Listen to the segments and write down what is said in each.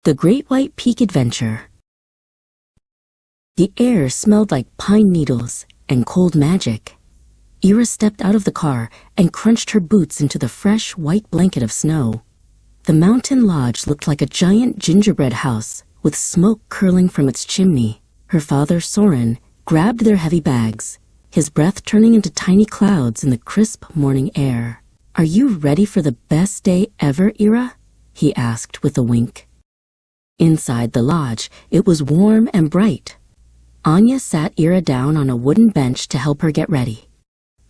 The Great White Peak Adventure. The air smelled like pine needles and cold magic. Ira stepped out of the car and crunched her boots into the fresh white blanket of snow. The mountain lodge looked like a giant gingerbread house with smoke curling from its chimney. Her father, Soren, grabbed their heavy bags, his breath turning into tiny clouds in the crisp morning air. "Are you ready for the best day ever, Ira?" he asked with a wink. Inside the lodge, it was warm and bright. Anya sat Ira down on a wooden bench to help her get ready.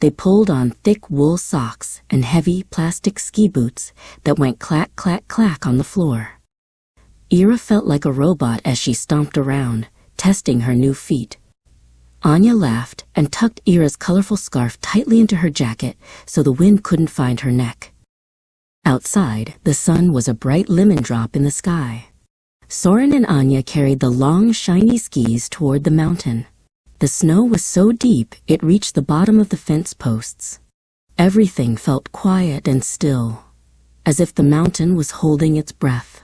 They pulled on thick wool socks and heavy plastic ski boots that went clack, clack, clack on the floor. Ira felt like a robot as she stomped around, testing her new feet. Anya laughed and tucked Ira's colorful scarf tightly into her jacket so the wind couldn't find her neck. Outside, the sun was a bright lemon drop in the sky. Soren and Anya carried the long, shiny skis toward the mountain. The snow was so deep it reached the bottom of the fence posts. Everything felt quiet and still, as if the mountain was holding its breath.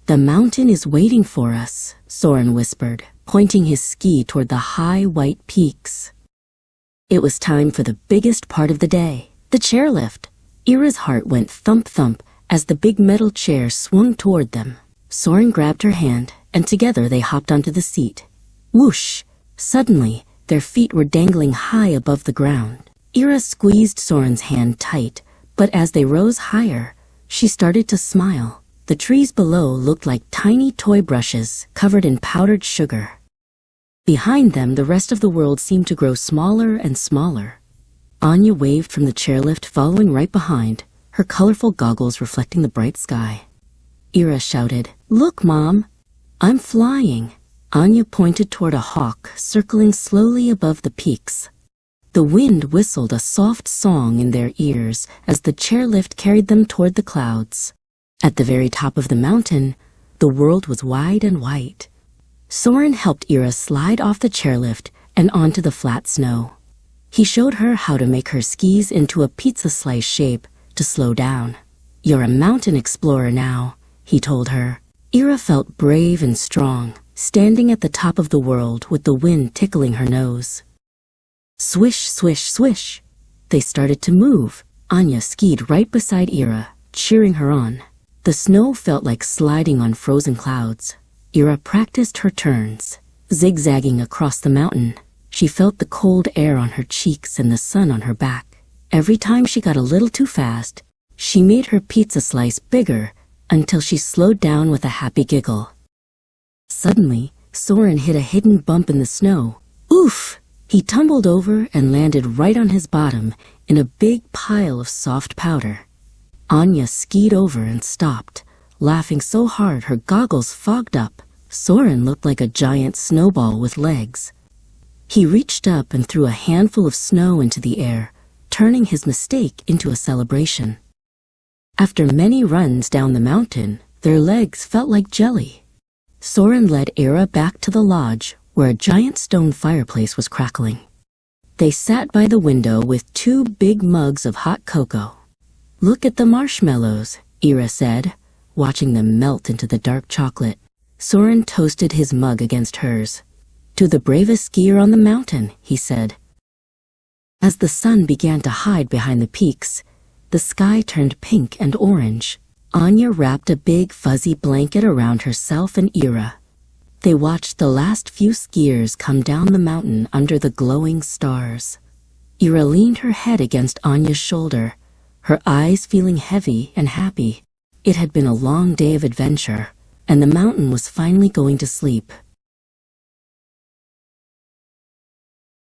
"The mountain is waiting for us," Soren whispered, pointing his ski toward the high white peaks. It was time for the biggest part of the day, the chairlift. Ira's heart went thump-thump as the big metal chair swung toward them. Soren grabbed her hand, and together they hopped onto the seat. Whoosh! Suddenly, their feet were dangling high above the ground. Ira squeezed Soren's hand tight, but as they rose higher, she started to smile. The trees below looked like tiny toy brushes covered in powdered sugar. Behind them, the rest of the world seemed to grow smaller and smaller. Anya waved from the chairlift, following right behind, her colorful goggles reflecting the bright sky. Ira shouted, "Look, Mom! I'm flying!" Anya pointed toward a hawk circling slowly above the peaks. The wind whistled a soft song in their ears as the chairlift carried them toward the clouds. At the very top of the mountain, the world was wide and white. Soren helped Ira slide off the chairlift and onto the flat snow. He showed her how to make her skis into a pizza slice shape to slow down. "You're a mountain explorer now," he told her. Ira felt brave and strong, standing at the top of the world with the wind tickling her nose. Swish, swish, swish! They started to move. Anya skied right beside Ira, cheering her on. The snow felt like sliding on frozen clouds. Ira practiced her turns, zigzagging across the mountain. She felt the cold air on her cheeks and the sun on her back. Every time she got a little too fast, she made her pizza slice bigger until she slowed down with a happy giggle. Suddenly, Soren hit a hidden bump in the snow. Oof! He tumbled over and landed right on his bottom in a big pile of soft powder. Anya skied over and stopped, laughing so hard her goggles fogged up. Soren looked like a giant snowball with legs. He reached up and threw a handful of snow into the air, turning his mistake into a celebration. After many runs down the mountain, their legs felt like jelly. Soren led Ira back to the lodge, where a giant stone fireplace was crackling. They sat by the window with 2 big mugs of hot cocoa. "Look at the marshmallows," Ira said, watching them melt into the dark chocolate. Soren toasted his mug against hers. "To the bravest skier on the mountain," he said. As the sun began to hide behind the peaks, the sky turned pink and orange. Anya wrapped a big fuzzy blanket around herself and Ira. They watched the last few skiers come down the mountain under the glowing stars. Ira leaned her head against Anya's shoulder, her eyes feeling heavy and happy. It had been a long day of adventure, and the mountain was finally going to sleep.